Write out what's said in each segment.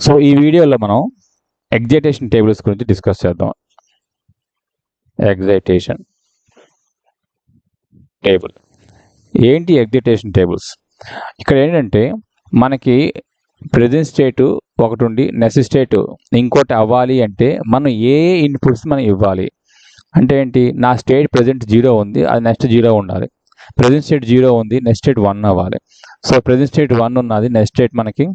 So ఈ వీడియోలో మనం ఎగ్జైటేషన్ టేబుల్స్ గురించి డిస్కస్ చేద్దాం. ఎగ్జైటేషన్ టేబుల్ ఏంటి? ఎగ్జైటేషన్ టేబుల్స్ ఇక్కడ ఏంటంటే మనకి ప్రెజెంట్ స్టేట్ ఒకటి ఉండి నెక్స్ట్ స్టేట్ ఇంకోటి అవ్వాలి అంటే మనం ఏ ఇన్పుట్స్ మనం ఇవ్వాలి అంటే ఏంటి? నా స్టేట్ ప్రెజెంట్ 0 ఉంది, అది నెక్స్ట్ 0 ఉండాలి. ప్రెజెంట్ స్టేట్ 0 ఉంది, నెక్స్ట్ స్టేట్ 1 అవ్వాలి. సో ప్రెజెంట్ స్టేట్ 1 ఉన్నది, నెక్స్ట్ స్టేట్ మనకి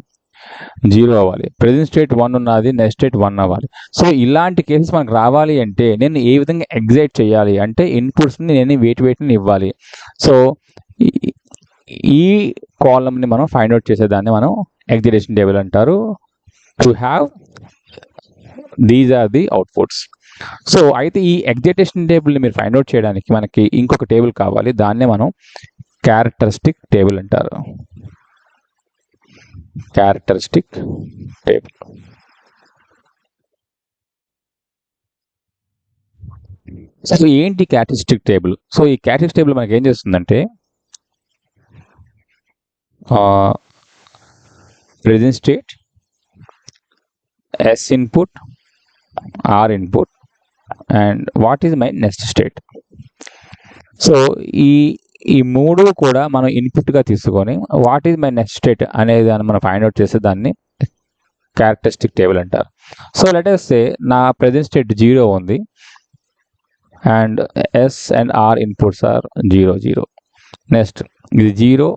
0 అవ్వాలి. ప్రెజెంట్ స్టేట్ 1 ఉన్నది, నెక్స్ట్ స్టేట్ 1 అవ్వాలి. సో ఇలాంటి కేసెస్ మనకు రావాలి అంటే నేను ఏ విధంగా ఎగ్జైట్ చేయాలి అంటే ఇన్పుట్స్ని నేను వేటిని ఇవ్వాలి. సో ఈ కాలమ్ని మనం ఫైండ్ అవుట్ చేసేదాన్ని మనం ఎగ్జైటేషన్ టేబుల్ అంటారు. To have these are the outputs. So అయితే ఈ ఎగ్జైటేషన్ టేబుల్ని మీరు ఫైండ్ అవుట్ చేయడానికి మనకి ఇంకొక టేబుల్ కావాలి, దాన్నే మనం క్యారెక్టరిస్టిక్ టేబుల్ అంటారు. Characteristic table. సో ఏంటి క్యారెక్టరిస్టిక్ టేబుల్? సో ఈ క్యారెక్టరిస్టిక్ టేబుల్ మనకి ఏం చేస్తుందంటే present state, S input, R input and what is my next state. So ఈ మూడు కూడా మనం ఇన్పుట్గా తీసుకొని what is my next state అనేది దాన్ని మనం ఫైండ్ అవుట్ చేసే దాన్ని క్యారెక్టరిస్టిక్ టేబుల్ అంటారు. సో లెట్ us say నా ప్రెజెంట్ స్టేట్ 0 ఉంది and S and R inputs are 0 0. Next ఇది 0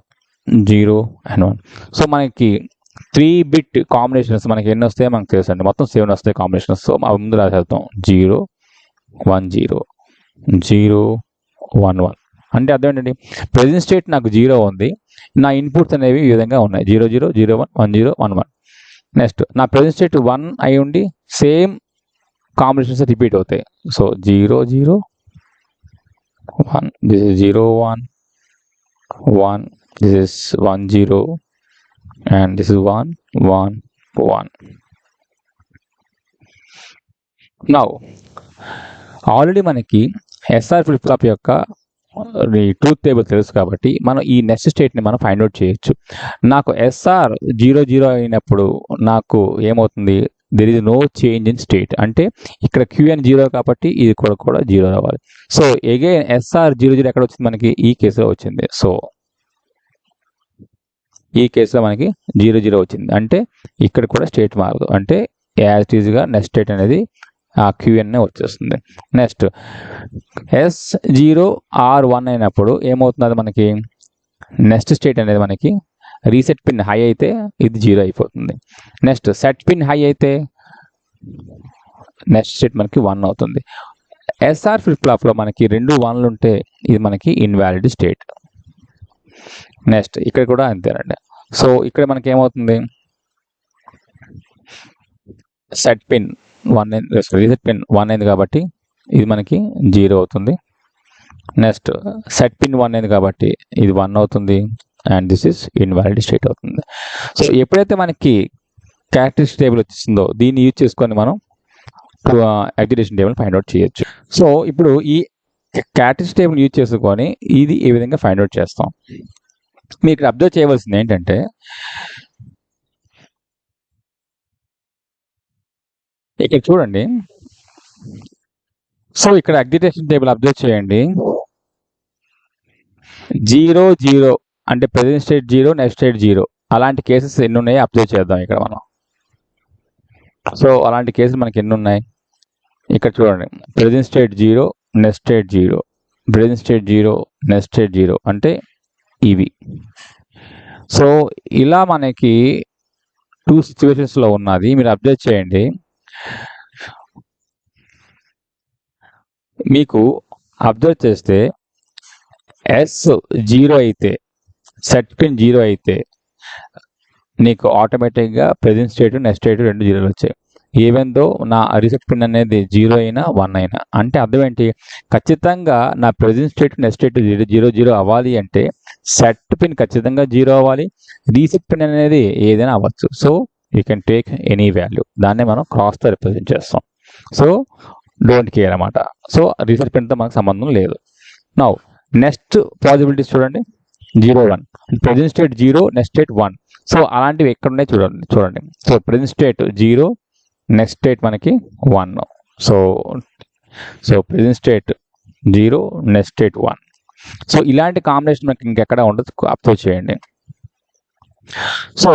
0 అండ్ 1. సో మనకి 3 బిట్ కాంబినేషన్స్ మనకి ఎన్ని వస్తాయో మనకు తెలుసు అండి. మొత్తం 7 వస్తాయి కాంబినేషన్స్. సో ముందు రాసేద్దాం 0 1 0 0 1 1. అంటే అర్థం ఏంటండి? ప్రెజెంట్ స్టేట్ నాకు 0 ఉంది, నా ఇన్పుట్స్ అనేవి ఈ విధంగా ఉన్నాయి 0 0 0 1 1 0 1 1. నెక్స్ట్ నా ప్రెజెంట్ స్టేట్ 1 అయి ఉండి సేమ్ కాంబినేషన్స్ రిపీట్ అవుతాయి. So 0 0 1, this is 0 1 1, this is 1 0 and this is 1 1 1. Now already మనకి ఎస్ఆర్ ఫ్లిప్ ఫ్లాప్ యొక్క ట్రూత్ టేబుల్ తెలుసు కాబట్టి మనం ఈ నెక్స్ట్ స్టేట్ని మనం ఫైండ్ అవుట్ చేయొచ్చు. నాకు ఎస్ఆర్ 0 0 అయినప్పుడు నాకు ఏమవుతుంది? There is no change in state. అంటే ఇక్కడ క్యూఎన్ 0 కాబట్టి ఇది కూడా 0 రావాలి. సో అగైన్ ఎస్ఆర్ 0 0 ఎక్కడ వచ్చింది? మనకి ఈ కేసులో వచ్చింది. సో ఈ కేసులో మనకి 0 0 వచ్చింది, అంటే ఇక్కడ కూడా స్టేట్ మారదు, అంటే యాజ్ ఇట్ ఈజ్గా నెక్స్ట్ స్టేట్ అనేది ఆ క్యూఎన్ఏ వచ్చేస్తుంది. నెక్స్ట్ ఎస్ 0 ఆర్ 1 అయినప్పుడు ఏమవుతుంది? మనకి నెక్స్ట్ స్టేట్ అనేది మనకి రీసెట్ పిన్ హై అయితే ఇది 0 అయిపోతుంది. నెక్స్ట్ సెట్ పిన్ హై అయితే నెక్స్ట్ స్టేట్ మనకి 1 అవుతుంది. ఎస్ఆర్ ఫ్లిప్ ఫ్లాప్లో మనకి 2 1లు ఉంటే ఇది మనకి ఇన్వాలిడ్ స్టేట్. నెక్స్ట్ ఇక్కడ కూడా అంతేనండి. సో ఇక్కడ మనకి ఏమవుతుంది? సెట్ పిన్ 1 రీసెట్ పిన్ 1 అయింది కాబట్టి ఇది మనకి 0 అవుతుంది. నెక్స్ట్ సెట్ పిన్ 1 అయింది కాబట్టి ఇది 1 అవుతుంది and this is invalid state అవుతుంది. సో ఎప్పుడైతే మనకి క్యారెక్టరిస్టిక్ టేబుల్ వచ్చిందో దీన్ని యూజ్ చేసుకొని మనం ఎగ్జైటేషన్ టేబుల్ ఫైండ్ అవుట్ చేయొచ్చు. సో ఇప్పుడు ఈ క్యారెక్టరిస్టిక్ టేబుల్ యూజ్ చేసుకొని ఇది ఏ విధంగా ఫైండ్ అవుట్ చేస్తాం? మీరు ఇక్కడ అబ్జర్వ్ చేయవలసింది ఏంటంటే ఇక్కడ చూడండి. సో ఇక్కడ ఎగ్జైటేషన్ టేబుల్ అబ్జర్వ్ చేయండి. 0 0 అంటే ప్రెజెంట్ స్టేట్ 0 నెక్స్ట్ స్టేట్ 0. అలాంటి కేసెస్ ఎన్ని ఉన్నాయో అబ్జర్వ్ చేద్దాం ఇక్కడ మనం. సో అలాంటి కేసులు మనకి ఎన్ని ఉన్నాయి ఇక్కడ చూడండి. Present state 0 next state 0, present state 0 next state 0 అంటే ఇవి. సో ఇలా మనకి 2 సిచ్యువేషన్స్లో ఉన్నది. మీరు అబ్జర్వ్ చేయండి. మీకు అబ్జర్వ్ చేస్తే ఎస్ 0 అయితే సెట్ పిన్ 0 అయితే నీకు ఆటోమేటిక్గా ప్రెజెంట్ స్టేట్ నెక్స్ట్ స్టేట్ 2 0లు వచ్చాయి. ఈవెన్ దో నా రీసెట్ పిన్ అనేది 0 అయినా 1 అయినా. అంటే అర్థం ఏంటి? ఖచ్చితంగా నా ప్రెజెంట్ స్టేట్ నెక్స్ట్ స్టేట్ 0 0 అవ్వాలి అంటే సెట్ పిన్ ఖచ్చితంగా 0 అవ్వాలి, రీసెట్ పిన్ అనేది ఏదైనా అవ్వచ్చు. So you can take any value, దాన్నే మనం క్రాస్తో రిప్రజెంట్ చేస్తాం. సో డోంట్ కేర్ అన్నమాట. సో రీసెట్ పిన్తో మనకు సంబంధం లేదు. నౌ నెక్స్ట్ పాసిబిలిటీస్ చూడండి. 0 1 present state 0 next state 1. So అలాంటివి ఎక్కడ ఉన్నాయి చూడండి. So present state 0 next state మనకి 1. So present state 0 next state 1. So ఇలాంటి కాంబినేషన్ మనకి ఇంకెక్కడ ఉండదు, అబ్జర్వ్ చేయండి. సో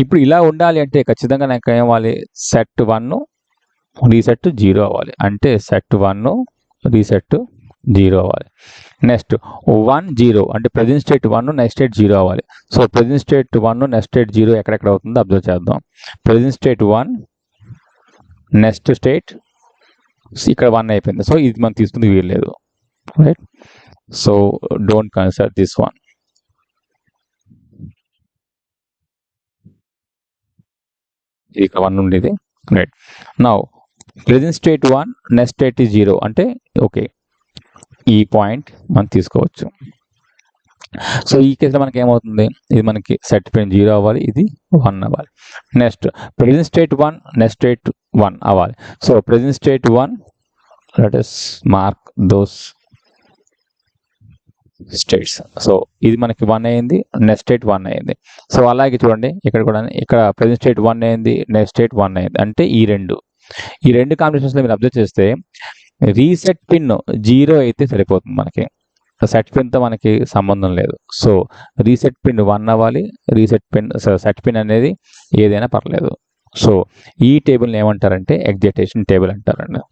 ఇప్పుడు ఇలా ఉండాలి అంటే ఖచ్చితంగా నాకు ఏమవ్వాలి, సెట్ 1 రీసెట్ 0 అవ్వాలి. అంటే సెట్ 1 రీసెట్ 0 అవ్వాలి. నెక్స్ట్ 1 0 అంటే ప్రెజెంట్ స్టేట్ 1 నెక్స్ట్ స్టేట్ 0 అవ్వాలి. So present state 1 next state 0 ఎక్కడెక్కడ అవుతుందో అబ్జర్వ్ చేద్దాం. ప్రెజెంట్ స్టేట్ 1 నెక్స్ట్ స్టేట్ ఇక్కడ 1 అయిపోయింది. సో ఇది మనం తీసుకుంది వీల్లేదు, right. So don't consider this one. ఇక్కడ 1 ఉండేది, right. Now present state 1 next state 0 అంటే ఓకే, ఈ పాయింట్ మనం తీసుకోవచ్చు. సో ఈ కేసులో మనకి ఏమవుతుంది, ఇది మనకి సెట్ పిన్ 0 అవ్వాలి, ఇది 1 అవ్వాలి. Next present state 1 next state 1 అవ్వాలి. So present state 1 let us mark those states. So ఇది మనకి 1 అయింది, నెక్స్ట్ స్టేట్ 1 అయింది. సో అలాగే చూడండి ఇక్కడ కూడా, ఇక్కడ ప్రెజెంట్ స్టేట్ 1 అయింది, నెక్స్ట్ స్టేట్ 1 అయింది. అంటే ఈ రెండు కాంబినేషన్స్లో మీరు అబ్జర్వ్ చేస్తే రీసెట్ పిన్ 0 అయితే సరిపోతుంది మనకి, సెట్ పిన్తో మనకి సంబంధం లేదు. సో రీసెట్ పిన్ 1 అవ్వాలి, సెట్ పిన్ అనేది ఏదైనా పర్లేదు. సో ఈ టేబుల్ని ఏమంటారంటే ఎగ్జైటేషన్ టేబుల్ అంటారండి.